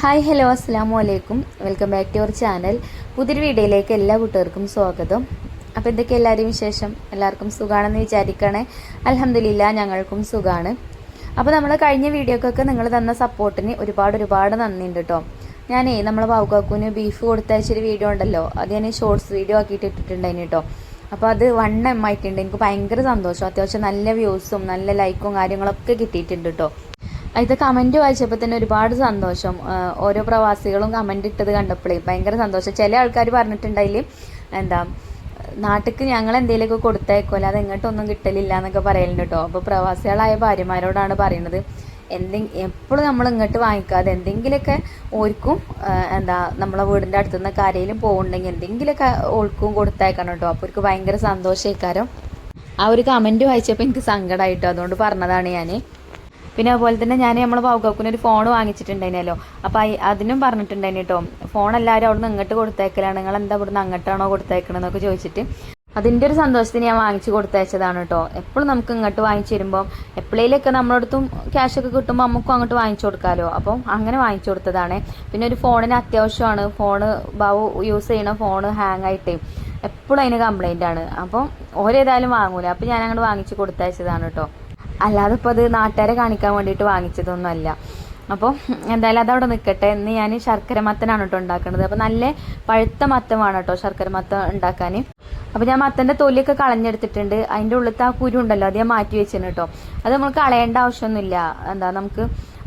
Hi hello അസ്സാമു അലൈക്കും. Welcome back to our channel. പുതിയൊരു വീഡിയോയിലേക്ക് എല്ലാ കൂട്ടുകാർക്കും സ്വാഗതം. അപ്പോൾ എന്തൊക്കെ എല്ലാവരും വിശേഷം? എല്ലാവർക്കും സുഖമാണെന്ന് വിചാരിക്കണേ. അൽഹംദുലില്ലാ ഞങ്ങൾക്കും സുഖമാണ്. അപ്പോൾ നമ്മൾ കഴിഞ്ഞ വീഡിയോക്കൊക്കെ നിങ്ങൾ തന്ന സപ്പോർട്ടിന് ഒരുപാട് നന്ദിയുണ്ട് കേട്ടോ. ഞാനേ നമ്മളെ ബാവുക്കാക്കുവിന് ബീഫ് കൊടുത്തയച്ചൊരു വീഡിയോ ഉണ്ടല്ലോ, അത് ഞാൻ ഷോർട്സ് വീഡിയോ ആക്കിയിട്ട് ഇട്ടിട്ടുണ്ടായിരുന്നു കേട്ടോ. അപ്പോൾ അത് 1M ആയിട്ടുണ്ട്. എനിക്ക് ഭയങ്കര സന്തോഷം. അത്യാവശ്യം നല്ല വ്യൂസും നല്ല ലൈക്കും കാര്യങ്ങളൊക്കെ കിട്ടിയിട്ടുണ്ട് കേട്ടോ. ഇത് കമൻറ്റ് വായിച്ചപ്പോൾ തന്നെ ഒരുപാട് സന്തോഷം. ഓരോ പ്രവാസികളും കമൻറ്റ് ഇട്ടത് കണ്ടപ്പോഴേ ഭയങ്കര സന്തോഷം. ചില ആൾക്കാർ പറഞ്ഞിട്ടുണ്ടായില് എന്താ നാട്ടിലേക്ക് ഞങ്ങൾ എന്തെങ്കിലുമൊക്കെ കൊടുത്തേക്കോല, അത് എങ്ങോട്ടൊന്നും കിട്ടലില്ല എന്നൊക്കെ പറയലുണ്ട് കേട്ടോ. അപ്പോൾ പ്രവാസികളായ ഭാര്യമാരോടാണ് പറയുന്നത്, എപ്പോഴും നമ്മൾ ഇങ്ങോട്ട് വാങ്ങിക്കാതെ എന്തെങ്കിലുമൊക്കെ ഓർക്കും നമ്മളെ വീടിൻ്റെ അടുത്തുനിന്ന് കരയിലും പോകുന്നുണ്ടെങ്കിൽ എന്തെങ്കിലുമൊക്കെ ഓൾക്കും കൊടുത്തേക്കണം കേട്ടോ. അപ്പോൾ അവർക്ക് ഭയങ്കര സന്തോഷമായിക്കാരം. ആ ഒരു കമൻറ്റ് വായിച്ചപ്പോൾ എനിക്ക് സങ്കടമായിട്ടോ, അതുകൊണ്ട് പറഞ്ഞതാണ് ഞാൻ. പിന്നെ അതുപോലെ തന്നെ ഞാൻ നമ്മളെ ബാവുക്കാക്കുവിന് ഒരു ഫോൺ വാങ്ങിച്ചിട്ടുണ്ടായിരുന്നല്ലോ. അപ്പോൾ അതിനും പറഞ്ഞിട്ടുണ്ടായിരുന്നു കേട്ടോ, ഫോൺ എല്ലാവരും അവിടെ നിന്ന് ഇങ്ങോട്ട് കൊടുത്തേക്കലാണ്, നിങ്ങൾ എന്താ ഇവിടുന്ന് അങ്ങോട്ടാണോ കൊടുത്തേക്കണമെന്നൊക്കെ ചോദിച്ചിട്ട് അതിൻ്റെ ഒരു സന്തോഷത്തിന് ഞാൻ വാങ്ങിച്ചു കൊടുത്തയച്ചതാണ് കേട്ടോ. എപ്പോഴും നമുക്ക് ഇങ്ങോട്ട് വാങ്ങിച്ചു തരുമ്പോൾ എപ്പോഴേലൊക്കെ നമ്മളടുത്തും ക്യാഷൊക്കെ കിട്ടുമ്പോൾ നമുക്കും അങ്ങോട്ട് വാങ്ങിച്ചു കൊടുക്കാമല്ലോ. അപ്പം അങ്ങനെ വാങ്ങിച്ചു കൊടുത്തതാണ്. പിന്നെ ഒരു ഫോണിന് അത്യാവശ്യമാണ്. ഫോണ് ബാവു യൂസ് ചെയ്യണ ഫോണ് ഹാങ് ആയിട്ട് എപ്പോഴും അതിന് കംപ്ലൈൻ്റ് ആണ്. അപ്പം ഓരേതായാലും വാങ്ങൂല. അപ്പോൾ ഞാൻ അങ്ങോട്ട് വാങ്ങിച്ചു കൊടുത്തയച്ചതാണ് കേട്ടോ. അല്ലാതെ ഇപ്പോൾ അത് നാട്ടുകാരെ കാണിക്കാൻ വേണ്ടിയിട്ട് വാങ്ങിച്ചതൊന്നുമല്ല. അപ്പോൾ എന്തായാലും അതവിടെ നിൽക്കട്ടെ. ഇന്ന് ഞാൻ ശർക്കര മത്തനാണ് കേട്ടോ ഉണ്ടാക്കുന്നത്. അപ്പോൾ നല്ല പഴുത്ത മത്തം വേണം കേട്ടോ ശർക്കര മത്തം ഉണ്ടാക്കാൻ. അപ്പോൾ ഞാൻ മത്തൻ്റെ തൊലിയൊക്കെ കളഞ്ഞെടുത്തിട്ടുണ്ട്. അതിൻ്റെ ഉള്ളിലത്തെ ആ കുരു ഉണ്ടല്ലോ, അത് ഞാൻ മാറ്റി വെച്ചിരുന്നു കേട്ടോ. അത് നമ്മൾ കളയേണ്ട ആവശ്യമൊന്നുമില്ല. നമുക്ക്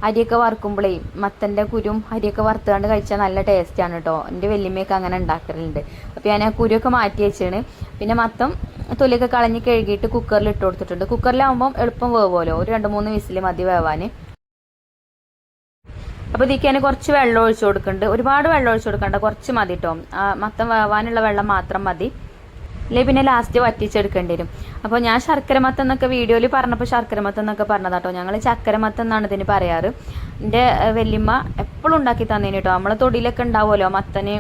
അരിയൊക്കെ വറുക്കുമ്പോഴേ മത്തൻ്റെ കുരും അരിയൊക്കെ വറുത്തുകൊണ്ട് കഴിച്ചാൽ നല്ല ടേസ്റ്റാണ് കേട്ടോ. എൻ്റെ വല്യമ്മയൊക്കെ അങ്ങനെ ഉണ്ടാക്കലുണ്ട്. അപ്പോൾ ഞാൻ ആ കുരുവൊക്കെ മാറ്റി വെച്ചാണ്. പിന്നെ മത്തം തൊലിയൊക്കെ കളഞ്ഞ് കഴുകിയിട്ട് കുക്കറിൽ ഇട്ട് കൊടുത്തിട്ടുണ്ട്. കുക്കറിലാവുമ്പം എളുപ്പം വേവുമല്ലോ, ഒരു 2-3 വിസിൽ മതി വേവാൻ. അപ്പോൾ ഇതിക്ക് ഞാൻ കുറച്ച് വെള്ളം ഒഴിച്ച് കൊടുക്കുന്നുണ്ട്. ഒരുപാട് വെള്ളം ഒഴിച്ച് കൊടുക്കണ്ട, കുറച്ച് മതി കേട്ടോ. മത്തം വേവാനുള്ള വെള്ളം മാത്രം മതി, അല്ലെ പിന്നെ ലാസ്റ്റ് വറ്റിച്ചെടുക്കേണ്ടി വരും. അപ്പോൾ ഞാൻ ശർക്കര മത്തം എന്നൊക്കെ വീഡിയോയിൽ പറഞ്ഞപ്പോൾ ശർക്കര മത്തം എന്നൊക്കെ പറഞ്ഞതാട്ടോ. ഞങ്ങൾ ചക്കര മത്തം എന്നാണ് ഇതിന് പറയാറ്. എൻ്റെ വല്യമ്മ എപ്പോഴും ഉണ്ടാക്കി തന്നേന് കേട്ടോ. നമ്മളെ തൊടിയിലൊക്കെ ഉണ്ടാവുമല്ലോ മത്തന്,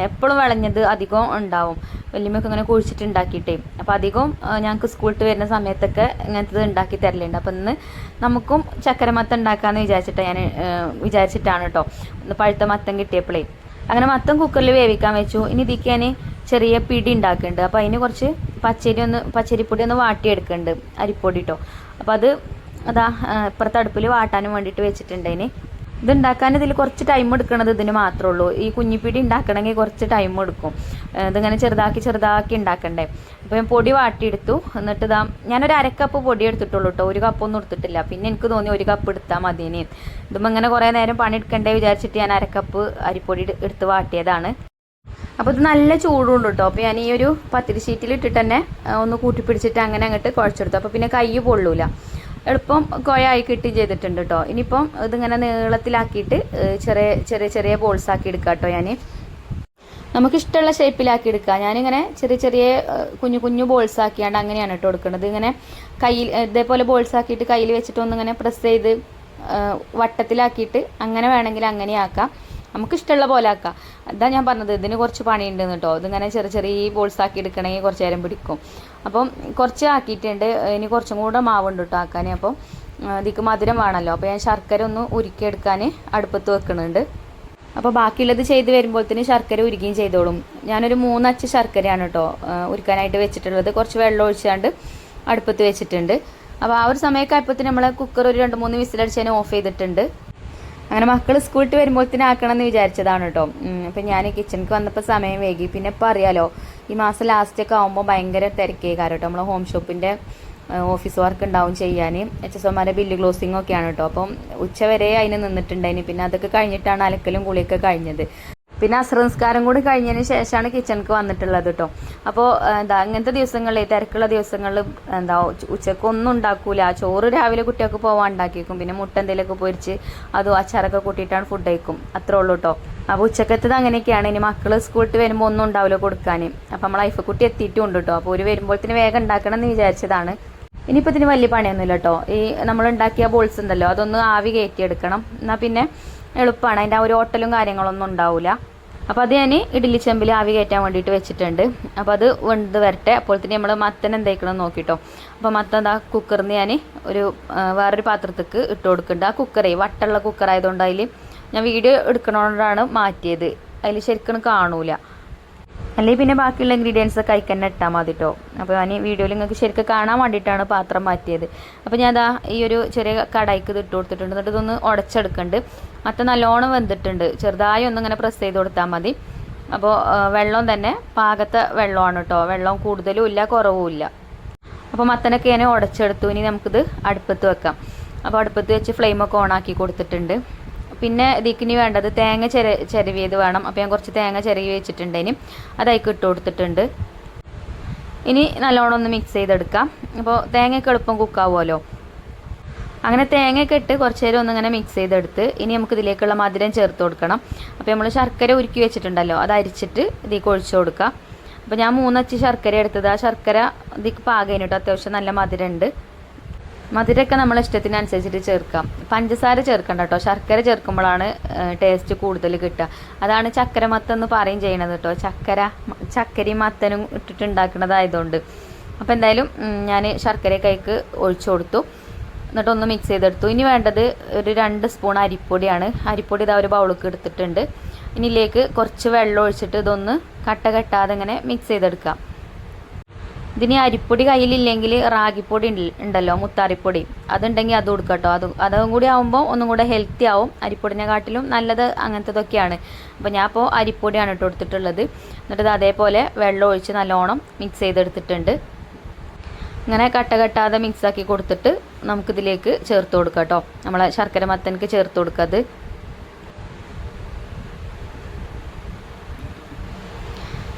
എപ്പോഴും വിളഞ്ഞത് അധികം ഉണ്ടാവും. വല്യമ്മയൊക്കെ ഇങ്ങനെ കുഴിച്ചിട്ട് ഉണ്ടാക്കിയിട്ടേ. അപ്പോൾ അധികം ഞങ്ങൾക്ക് സ്കൂളിട്ട് വരുന്ന സമയത്തൊക്കെ ഇങ്ങനത്തത് ഉണ്ടാക്കി തരലുണ്ട്. അപ്പോൾ ഇന്ന് നമുക്കും ചക്കര മത്തം ഉണ്ടാക്കാമെന്ന് വിചാരിച്ചിട്ടാണ് കേട്ടോ. പഴുത്ത മത്തം കിട്ടിയപ്പോഴേ അങ്ങനെ മത്തം കുക്കറിൽ വേവിക്കാൻ വെച്ചു. ഇനി ഇതിക്ക് ഞാൻ ചെറിയ പിടി ഉണ്ടാക്കുന്നുണ്ട്. അപ്പോൾ അതിന് കുറച്ച് പച്ചരിപ്പൊടി ഒന്ന് വാട്ടിയെടുക്കുന്നുണ്ട്, അരിപ്പൊടി കേട്ടോ. അപ്പോൾ അതാ ഇപ്പുറത്തെ അടുപ്പിൽ വാട്ടാനും വേണ്ടിയിട്ട് വെച്ചിട്ടുണ്ട്. ഇതുണ്ടാക്കാൻ ഇതിൽ കുറച്ച് ടൈം എടുക്കണത് ഇതിന് മാത്രമേ ഉള്ളൂ. ഈ കുഞ്ഞിപ്പിടി ഉണ്ടാക്കണമെങ്കിൽ കുറച്ച് ടൈം എടുക്കും. ഇതിങ്ങനെ ചെറുതാക്കി ഉണ്ടാക്കണ്ടേ. അപ്പോൾ ഞാൻ പൊടി വാട്ടിയെടുത്തു. എന്നിട്ട് ഞാനൊരു 1/2 കപ്പ് പൊടി എടുത്തിട്ടുള്ളൂ കേട്ടോ, 1 കപ്പൊന്നും എടുത്തിട്ടില്ല. പിന്നെ എനിക്ക് തോന്നി 1 കപ്പ് എടുത്താൽ മതിയേനെ. ഇതുമ്പോൾ ഇങ്ങനെ കുറേ നേരം പണിയെടുക്കണ്ടേ വിചാരിച്ചിട്ട് ഞാൻ 1/2 കപ്പ് അരിപ്പൊടി എടുത്ത് വാട്ടിയതാണ്. അപ്പോൾ ഇത് നല്ല ചൂടുണ്ട് കേട്ടോ. അപ്പോൾ ഞാൻ ഈ ഒരു പത്തിരി ഷീറ്റിൽ ഇട്ടിട്ട് തന്നെ ഒന്ന് കൂട്ടിപ്പിടിച്ചിട്ട് അങ്ങനെ അങ്ങോട്ട് കുഴച്ചെടുത്തു. അപ്പോൾ പിന്നെ കൈ പൊള്ളൂല, എളുപ്പം കുഴയായി കിട്ടി ചെയ്തിട്ടുണ്ട് കേട്ടോ. ഇനിയിപ്പം ഇതിങ്ങനെ നീളത്തിലാക്കിയിട്ട് ചെറിയ ബോൾസ് ആക്കി എടുക്കാം കേട്ടോ. നമുക്കിഷ്ടമുള്ള ഷേപ്പിലാക്കി എടുക്കാം. ഞാനിങ്ങനെ ചെറിയ കുഞ്ഞു ബോൾസ് ആക്കിയാണ്ട് അങ്ങനെയാണ് കേട്ടോ എടുക്കുന്നത്. ഇങ്ങനെ കയ്യിൽ ഇതേപോലെ ബോൾസ് ആക്കിയിട്ട് കയ്യിൽ വെച്ചിട്ട് ഒന്നിങ്ങനെ പ്രസ് ചെയ്ത് വട്ടത്തിലാക്കിയിട്ട് അങ്ങനെ വേണമെങ്കിൽ അങ്ങനെ ആക്കാം. നമുക്കിഷ്ടമുള്ള പോലെ ആക്കാം. അതാ ഞാൻ പറഞ്ഞത്, ഇതിന് കുറച്ച് പണിയുണ്ട് കേട്ടോ. ഇതിങ്ങനെ ചെറിയ ബോൾസ് ആക്കി എടുക്കണമെങ്കിൽ കുറച്ച് നേരം പിടിക്കും. അപ്പം കുറച്ച് ആക്കിയിട്ടുണ്ട്. ഇനി കുറച്ചും കൂടെ മാവുണ്ട് കേട്ടോ ആക്കാൻ. അപ്പം ഇതിക്ക് മധുരം വേണമല്ലോ. അപ്പോൾ ഞാൻ ശർക്കര ഒന്ന് ഉരുക്കിയെടുക്കാൻ അടുപ്പത്ത് വെക്കുന്നുണ്ട്. അപ്പോൾ ബാക്കിയുള്ളത് ചെയ്ത് വരുമ്പോഴത്തേന് ശർക്കര ഉരുക്കുകയും ചെയ്തോളും. ഞാനൊരു 3 അച്ച് ശർക്കരയാണ് കേട്ടോ ഉരുക്കാനായിട്ട് വെച്ചിട്ടുള്ളത്. കുറച്ച് വെള്ളം ഒഴിച്ചാണ്ട് അടുപ്പത്ത് വെച്ചിട്ടുണ്ട്. അപ്പോൾ ആ ഒരു സമയമൊക്കെ ആയപ്പോഴത്തേന് നമ്മളെ കുക്കർ ഒരു 2-3 വിസിലടിച്ച് ഞാൻ ഓഫ് ചെയ്തിട്ടുണ്ട്. അങ്ങനെ മക്കൾ സ്കൂളിട്ട് വരുമ്പോഴത്തേന് ആക്കണമെന്ന് വിചാരിച്ചതാണ് കേട്ടോ. അപ്പം ഞാൻ കിച്ചണിക്ക് വന്നപ്പോൾ സമയം വൈകി. പിന്നെ ഇപ്പോൾ അറിയാലോ, ഈ മാസം ലാസ്റ്റൊക്കെ ആകുമ്പോൾ ഭയങ്കര തിരക്കേക്കാരം കേട്ടോ. നമ്മൾ ഹോം ഷോപ്പിൻ്റെ ഓഫീസ് വർക്ക് ഉണ്ടാവും ചെയ്യാൻ. HSOമാരെ ബില്ല് ക്ലോസിംഗ് ഒക്കെയാണ് കേട്ടോ. അപ്പം ഉച്ചവരെ അതിന് നിന്നിട്ടുണ്ടായിന്. പിന്നെ അതൊക്കെ കഴിഞ്ഞിട്ടാണ് അലക്കലും കുളിയൊക്കെ കഴിഞ്ഞത്. പിന്നെ അസ്രംസ്കാരം കൂടി കഴിഞ്ഞതിന് ശേഷമാണ് കിച്ചണിക്ക് വന്നിട്ടുള്ളത് കേട്ടോ. അപ്പോൾ ഇങ്ങനത്തെ ദിവസങ്ങളിൽ, തിരക്കുള്ള ദിവസങ്ങളിൽ ഉച്ചക്കൊന്നും ഉണ്ടാക്കൂല. ചോറ് രാവിലെ കുട്ടികൾക്ക് പോകാൻ ഉണ്ടാക്കിയേക്കും. പിന്നെ മുട്ട എന്തെങ്കിലുമൊക്കെ പൊരിച്ച് അതും അച്ചാറൊക്കെ കൂട്ടിയിട്ടാണ് ഫുഡ് കഴിക്കും. അത്രേ ഉള്ളൂ കേട്ടോ. അപ്പോൾ ഉച്ചക്കത്തത് അങ്ങനെയൊക്കെയാണ്. ഇനി മക്കൾ സ്കൂളിട്ട് വരുമ്പോൾ ഒന്നും ഉണ്ടാവില്ല കൊടുക്കാൻ. അപ്പോൾ നമ്മൾ ഐഫക്കുട്ടി എത്തിയിട്ടും ഉണ്ട് കേട്ടോ. അപ്പോൾ ഒരു വരുമ്പോഴത്തേന് വേഗം ഉണ്ടാക്കണം എന്ന് വിചാരിച്ചതാണ്. ഇനിയിപ്പോൾ ഇതിന് വലിയ പണിയൊന്നുമില്ല കേട്ടോ. ഈ നമ്മൾ ഉണ്ടാക്കിയ ബോൾസ് ഉണ്ടല്ലോ, അതൊന്ന് ആവി കയറ്റിയെടുക്കണം. എന്നാൽ പിന്നെ എളുപ്പമാണ്. അതിൻ്റെ ആ ഒരു ഹോട്ടലും കാര്യങ്ങളൊന്നും ഉണ്ടാവില്ല. അപ്പോൾ അത് ഞാൻ ഇഡ്ഡലി ചെമ്പിൽ ആവി കയറ്റാൻ വേണ്ടിയിട്ട് വെച്ചിട്ടുണ്ട്. അപ്പോൾ അത് വെന്ത് വരട്ടെ. അപ്പോഴത്തേന് നമ്മൾ മത്തൻ എന്തായിക്കണം നോക്കിട്ടോ. അപ്പോൾ മത്തൻ എന്താ കുക്കറിന് ഞാൻ വേറൊരു പാത്രത്തേക്ക് ഇട്ട് കൊടുക്കുന്നുണ്ട്. ആ കുക്കറേ വട്ടുള്ള കുക്കറായതുകൊണ്ട് അതിൽ ഞാൻ വീഡിയോ എടുക്കണോണ്ടാണ് മാറ്റിയത്, അതിൽ ശരിക്കും കാണൂല. അല്ലെങ്കിൽ പിന്നെ ബാക്കിയുള്ള ഇൻഗ്രീഡിയൻസ് ഒക്കെ അതിൽ തന്നെ ഇട്ടാൽ മതി കേട്ടോ. അപ്പോൾ ഞാൻ വീഡിയോയിൽ നിങ്ങൾക്ക് ശരിക്കും കാണാൻ വേണ്ടിയിട്ടാണ് പാത്രം മാറ്റിയത്. അപ്പോൾ ഞാൻ അതാ ഈ ഒരു ചെറിയ കടായിക്ക് ഇത് ഇട്ട് കൊടുത്തിട്ടുണ്ട്. എന്നിട്ട് ഇതൊന്ന് ഉടച്ചെടുക്കുന്നുണ്ട്. മറ്റേ നല്ലോണം വെന്തിട്ടുണ്ട്. ചെറുതായി ഒന്നിങ്ങനെ പ്രസ് ചെയ്ത് കൊടുത്താൽ മതി. അപ്പോൾ വെള്ളം തന്നെ പാകത്തെ വെള്ളമാണ് കേട്ടോ, വെള്ളം കൂടുതലും ഇല്ല കുറവും ഇല്ല. അപ്പോൾ മത്തനൊക്കെ ഞാൻ ഉടച്ചെടുത്തു. ഇനി നമുക്കിത് അടുപ്പത്ത് വെക്കാം. അപ്പോൾ അടുപ്പത്ത് വെച്ച് ഫ്ലെയിമൊക്കെ ഓണാക്കി കൊടുത്തിട്ടുണ്ട്. പിന്നെ ഇതിക്കിനി വേണ്ടത് തേങ്ങ ചിരവിയത് വേണം. അപ്പോൾ ഞാൻ കുറച്ച് തേങ്ങ ചിരവി വെച്ചിട്ടുണ്ടേനും അതേക്ക് ഇട്ട് കൊടുത്തിട്ടുണ്ട്. ഇനി നല്ലോണം ഒന്ന് മിക്സ് ചെയ്തെടുക്കാം. അപ്പോൾ തേങ്ങയൊക്കെ എളുപ്പം കുക്കാവുമല്ലോ. അങ്ങനെ തേങ്ങയൊക്കെ ഇട്ട് കുറച്ച് നേരം ഒന്നിങ്ങനെ മിക്സ് ചെയ്തെടുത്ത് ഇനി നമുക്ക് ഇതിലേക്കുള്ള മധുരം ചേർത്ത് കൊടുക്കണം. അപ്പോൾ നമ്മൾ ശർക്കര ഉരുക്കി വെച്ചിട്ടുണ്ടല്ലോ, അത് അരിച്ചിട്ട് ഇതിലേക്ക് ഒഴിച്ചു കൊടുക്കാം. അപ്പോൾ ഞാൻ 3 അച്ച് ശർക്കര എടുത്തത്. ആ ശർക്കര ഇതിക്ക് പാകേന് കേട്ടോ, അത്യാവശ്യം നല്ല മധുരമുണ്ട്. മധുരമൊക്കെ നമ്മളെ ഇഷ്ടത്തിനനുസരിച്ചിട്ട് ചേർക്കാം. പഞ്ചസാര ചേർക്കണ്ട കേട്ടോ, ശർക്കര ചേർക്കുമ്പോഴാണ് ടേസ്റ്റ് കൂടുതൽ കിട്ടുക. അതാണ് ചക്കര മത്തെന്ന് പറയും ചെയ്യണത് കേട്ടോ, ചക്കരയും മത്തനും ഇട്ടിട്ട് ഉണ്ടാക്കുന്നതായതുകൊണ്ട്. അപ്പോൾ എന്തായാലും ഞാൻ ശർക്കരക്കൈക്ക് ഒഴിച്ചു കൊടുത്തു. എന്നിട്ടൊന്ന് മിക്സ് ചെയ്തെടുത്തു. ഇനി വേണ്ടത് ഒരു 2 സ്പൂൺ അരിപ്പൊടിയാണ്. അരിപ്പൊടി ഇതാ ഒരു ബൗളിലേക്ക് എടുത്തിട്ടുണ്ട്. ഇനി ഇതിലേക്ക് കുറച്ച് വെള്ളം ഒഴിച്ചിട്ട് ഇതൊന്ന് കട്ട കെട്ടാതെ ഇങ്ങനെ മിക്സ് ചെയ്തെടുക്കാം. ഇതിന് അരിപ്പൊടി കയ്യിലില്ലെങ്കിൽ റാഗിപ്പൊടി ഉണ്ടല്ലോ, മുത്താറിപ്പൊടി, അതുണ്ടെങ്കിൽ അത് കൊടുക്കാം കേട്ടോ. അതും കൂടി ആകുമ്പോൾ ഒന്നും കൂടെ ഹെൽത്തി ആവും. അരിപ്പൊടിനെക്കാട്ടിലും നല്ലത് അങ്ങനത്തതൊക്കെയാണ്. അപ്പോൾ ഞാൻ ഇപ്പോൾ അരിപ്പൊടിയാണ് ഇട്ട് കൊടുത്തിട്ടുള്ളത്. എന്നിട്ട് അതേപോലെ വെള്ളം ഒഴിച്ച് നല്ലോണം മിക്സ് ചെയ്തെടുത്തിട്ടുണ്ട്. ഇങ്ങനെ കട്ട കെട്ടാതെ മിക്സാക്കി കൊടുത്തിട്ട് നമുക്കിതിലേക്ക് ചേർത്ത് കൊടുക്കാം കേട്ടോ. നമ്മളെ ശർക്കര മത്തനക്ക് ചേർത്ത് കൊടുക്കത്.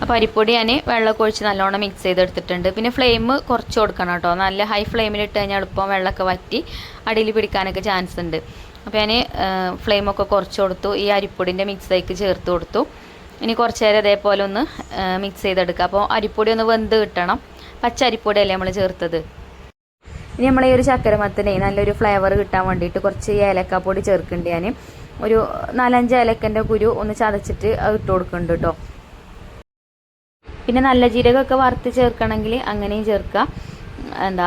അപ്പോൾ അരിപ്പൊടി ഞാൻ വെള്ളമൊക്കെ ഒഴിച്ച് നല്ലോണം മിക്സ് ചെയ്തെടുത്തിട്ടുണ്ട്. പിന്നെ ഫ്ലെയിം കുറച്ച് കൊടുക്കണം കേട്ടോ, നല്ല ഹൈ ഫ്ലെയിമിലിട്ട് കഴിഞ്ഞാൽ എളുപ്പം വെള്ളമൊക്കെ വറ്റി അടിയിൽ പിടിക്കാനൊക്കെ ചാൻസ് ഉണ്ട്. അപ്പോൾ ഞാൻ ഫ്ലെയിമൊക്കെ കുറച്ച് കൊടുത്തു. ഈ അരിപ്പൊടിൻ്റെ മിക്സേക്ക് ചേർത്ത് കൊടുത്തു. ഇനി കുറച്ച് നേരം ഇതേപോലെ ഒന്ന് മിക്സ് ചെയ്തെടുക്കുക. അപ്പോൾ അരിപ്പൊടി ഒന്ന് വെന്ത് കിട്ടണം. പച്ച അരിപ്പൊടിയല്ലേ നമ്മൾ ചേർത്തത്. ഇനി നമ്മൾ ഈ ഒരു ചക്കര മത്തനെ നല്ലൊരു ഫ്ലേവർ കിട്ടാൻ വേണ്ടിയിട്ട് കുറച്ച് ഏലക്കാപ്പൊടി ചേർക്കുന്നുണ്ട്. ഞാൻ ഒരു 4-5 ഏലക്കൻ്റെ കുരു ഒന്ന് ചതച്ചിട്ട് അത് ഇട്ട് കൊടുക്കുന്നുണ്ട് കേട്ടോ. പിന്നെ നല്ല ജീരകമൊക്കെ വറുത്ത് ചേർക്കണമെങ്കിൽ അങ്ങനെയും ചേർക്കുക.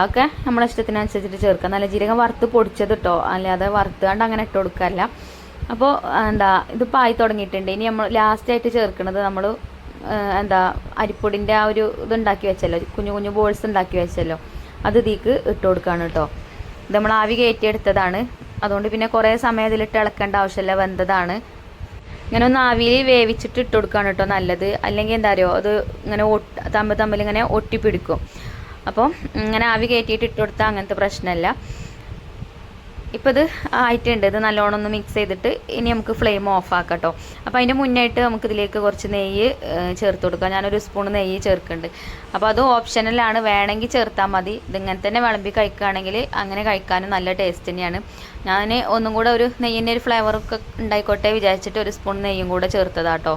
ഒക്കെ നമ്മളെ ഇഷ്ടത്തിനനുസരിച്ചിട്ട് ചേർക്കുക. നല്ല ജീരകം വറുത്ത് പൊടിച്ചത് കേട്ടോ, അല്ലാതെ വറുത്തുകൊണ്ട് അങ്ങനെ ഇട്ട് കൊടുക്കാറില്ല. അപ്പോൾ ഇതിപ്പോൾ ആയി തുടങ്ങിയിട്ടുണ്ട്. ഇനി നമ്മൾ ലാസ്റ്റായിട്ട് ചേർക്കുന്നത് നമ്മൾ അരിപ്പൊടിൻ്റെ ആ ഒരു ഇതുണ്ടാക്കി വെച്ചല്ലോ, കുഞ്ഞു കുഞ്ഞു ബോൾസ് ഉണ്ടാക്കി വെച്ചല്ലോ, അത് ഇതിലേക്ക് ഇട്ട് കൊടുക്കുകയാണ് കേട്ടോ. ഇത് നമ്മൾ ആവി കയറ്റിയെടുത്തതാണ്, അതുകൊണ്ട് പിന്നെ കുറേ സമയം ഇതിലിട്ട് ഇളക്കേണ്ട ആവശ്യമില്ല, വെന്തതാണ്. ഇങ്ങനെ ഒന്ന് ആവിയിൽ വേവിച്ചിട്ട് ഇട്ട് കൊടുക്കുകയാണ് കേട്ടോ നല്ലത്. അല്ലെങ്കിൽ എന്താ അറിയോ, അത് ഇങ്ങനെ തമ്മിൽ ഇങ്ങനെ ഒട്ടിപ്പിടിക്കും. അപ്പോൾ ഇങ്ങനെ ആവി കയറ്റിയിട്ട് ഇട്ട് കൊടുത്താൽ അങ്ങനത്തെ പ്രശ്നമില്ല. ഇപ്പോൾ ഇത് ആയിട്ടുണ്ട്. ഇത് നല്ലോണം ഒന്ന് മിക്സ് ചെയ്തിട്ട് ഇനി നമുക്ക് ഫ്ലെയിം ഓഫ് ആക്കാം കേട്ടോ. അപ്പോൾ അതിൻ്റെ മുന്നായിട്ട് നമുക്കിതിലേക്ക് കുറച്ച് നെയ്യ് ചേർത്ത് കൊടുക്കാം. ഞാനൊരു സ്പൂൺ നെയ്യ് ചേർക്കുന്നുണ്ട്. അപ്പോൾ അത് ഓപ്ഷനലാണ്, വേണമെങ്കിൽ ചേർത്താൽ മതി. ഇതിങ്ങനെ തന്നെ വിളമ്പി കഴിക്കുകയാണെങ്കിൽ അങ്ങനെ കഴിക്കാനും നല്ല ടേസ്റ്റ് തന്നെയാണ്. ഞാൻ ഒന്നും കൂടെ ഒരു നെയ്യിൻ്റെ ഒരു ഫ്ലേവറൊക്കെ ഉണ്ടായിക്കോട്ടെ വിചാരിച്ചിട്ട് ഒരു സ്പൂൺ നെയ്യും കൂടെ ചേർത്തതാട്ടോ.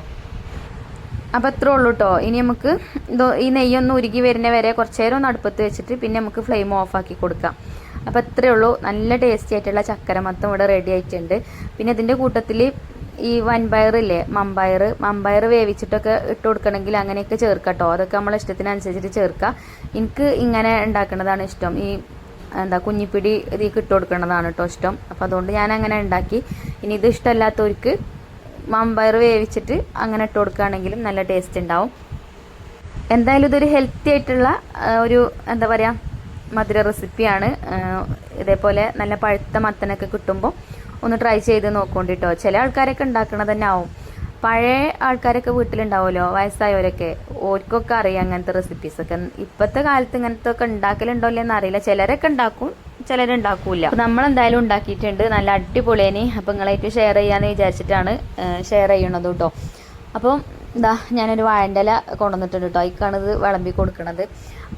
അപ്പോൾ അത്രേ ഉള്ളൂ കേട്ടോ. ഇനി നമുക്ക് ഈ നെയ്യൊന്ന് ഉരുകി വരുന്ന വരെ കുറച്ച് നേരം ഒന്ന് അടുപ്പത്ത് വെച്ചിട്ട് പിന്നെ നമുക്ക് ഫ്ലെയിം ഓഫാക്കി കൊടുക്കാം. അപ്പോൾ അത്രയേ ഉള്ളൂ. നല്ല ടേസ്റ്റി ആയിട്ടുള്ള ചക്കര മത്തം ഇവിടെ റെഡി ആയിട്ടുണ്ട്. പിന്നെ ഇതിൻ്റെ കൂട്ടത്തിൽ ഈ വൻപയറില്ലേ, മമ്പയർ വേവിച്ചിട്ടൊക്കെ ഇട്ട് കൊടുക്കണമെങ്കിൽ അങ്ങനെയൊക്കെ ചേർക്കാം കേട്ടോ. അതൊക്കെ നമ്മളെ ഇഷ്ടത്തിനനുസരിച്ചിട്ട് ചേർക്കാം. എനിക്ക് ഇങ്ങനെ ഉണ്ടാക്കുന്നതാണ് ഇഷ്ടം. ഈ കുഞ്ഞിപ്പിടി ഇതിലേക്ക് ഇട്ട് കൊടുക്കുന്നതാണ് കേട്ടോ ഇഷ്ടം. അപ്പോൾ അതുകൊണ്ട് ഞാൻ അങ്ങനെ ഉണ്ടാക്കി. ഇനി ഇത് ഇഷ്ടമല്ലാത്തവർക്ക് മമ്പയർ വേവിച്ചിട്ട് അങ്ങനെ ഇട്ട് കൊടുക്കുകയാണെങ്കിലും നല്ല ടേസ്റ്റ് ഉണ്ടാവും. എന്തായാലും ഇതൊരു ഹെൽത്തി ആയിട്ടുള്ള ഒരു മധുര റെസിപ്പിയാണ്. ഇതേപോലെ നല്ല പഴുത്ത മത്തനൊക്കെ കിട്ടുമ്പോൾ ഒന്ന് ട്രൈ ചെയ്ത് നോക്കോണ്ട് കേട്ടോ. ചില ആൾക്കാരൊക്കെ ഉണ്ടാക്കണത് തന്നെ ആവും. പഴയ ആൾക്കാരൊക്കെ വീട്ടിലുണ്ടാവുമല്ലോ, വയസ്സായവരൊക്കെ, ഓർക്കൊക്കെ അറിയാം അങ്ങനത്തെ റെസിപ്പീസൊക്കെ. ഇപ്പോഴത്തെ കാലത്ത് ഇങ്ങനത്തെ ഒക്കെ ഉണ്ടാക്കലുണ്ടോ ഇല്ലെന്ന് അറിയില്ല. ചിലരൊക്കെ ഉണ്ടാക്കും, ചിലരുണ്ടാക്കൂല. അപ്പോൾ നമ്മളെന്തായാലും ഉണ്ടാക്കിയിട്ടുണ്ട്, നല്ല അടിപൊളിയേനി. അപ്പോൾ നിങ്ങളായിട്ട് ഷെയർ ചെയ്യാമെന്ന് വിചാരിച്ചിട്ടാണ് ഷെയർ ചെയ്യണത് കേട്ടോ. അപ്പം ഞാനൊരു വാഴൻ്റെ ഇല കൊണ്ടുവന്നിട്ടുണ്ട് കേട്ടോ. അതിക്കാണ് ഇത് വിളമ്പി കൊടുക്കണത്.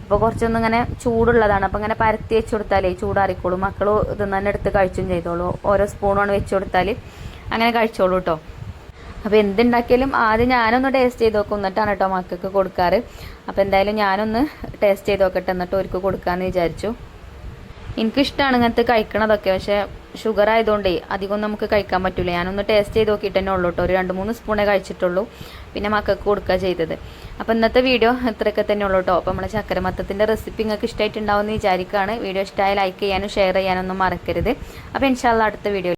അപ്പോൾ കുറച്ചൊന്നും ഇങ്ങനെ ചൂടുള്ളതാണ്. അപ്പോൾ ഇങ്ങനെ പരത്തി വെച്ച് കൊടുത്താലേ ചൂടാറിക്കോളും. മക്കൾ ഇത് തന്നെ എടുത്ത് കഴിച്ചും ചെയ്തോളൂ. ഓരോ സ്പൂണാണ് വെച്ച് കൊടുത്താൽ അങ്ങനെ കഴിച്ചോളൂ കേട്ടോ. അപ്പോൾ എന്തുണ്ടാക്കിയാലും ആദ്യം ഞാനൊന്ന് ടേസ്റ്റ് ചെയ്ത് നോക്കും, എന്നിട്ടാണ് കേട്ടോ മക്കൾക്ക് കൊടുക്കാറ്. അപ്പോൾ എന്തായാലും ഞാനൊന്ന് ടേസ്റ്റ് ചെയ്ത് നോക്കട്ടെ, എന്നിട്ട് അവർക്ക് കൊടുക്കാമെന്ന് വിചാരിച്ചു. എനിക്കിഷ്ടമാണ് ഇങ്ങനത്തെ കഴിക്കണതൊക്കെ, പക്ഷേ ഷുഗർ ആയതുകൊണ്ടേ അധികം നമുക്ക് കഴിക്കാൻ പറ്റില്ല. ഞാനൊന്ന് ടേസ്റ്റ് ചെയ്ത് നോക്കിയിട്ട് തന്നെ ഉള്ളൂ കേട്ടോ. ഒരു 2-3 സ്പൂണേ കഴിച്ചിട്ടുള്ളൂ, പിന്നെ മക്കൾക്ക് കൊടുക്കുക ചെയ്തത്. അപ്പോൾ ഇന്നത്തെ വീഡിയോ ഇത്രയൊക്കെ തന്നെ ഉള്ളൂ കേട്ടോ. അപ്പോൾ നമ്മളെ ചക്കരമത്തത്തിൻ്റെ റെസിപ്പി നിങ്ങൾക്ക് ഇഷ്ടമായിട്ടുണ്ടാവുമെന്ന് വിചാരിക്കുകയാണ്. വീഡിയോ ഇഷ്ടമായി ലൈക്ക് ചെയ്യാനും ഷെയർ ചെയ്യാനൊന്നും മറക്കരുത്. അപ്പോൾ ഇൻഷാല്ലാ അടുത്ത വീഡിയോ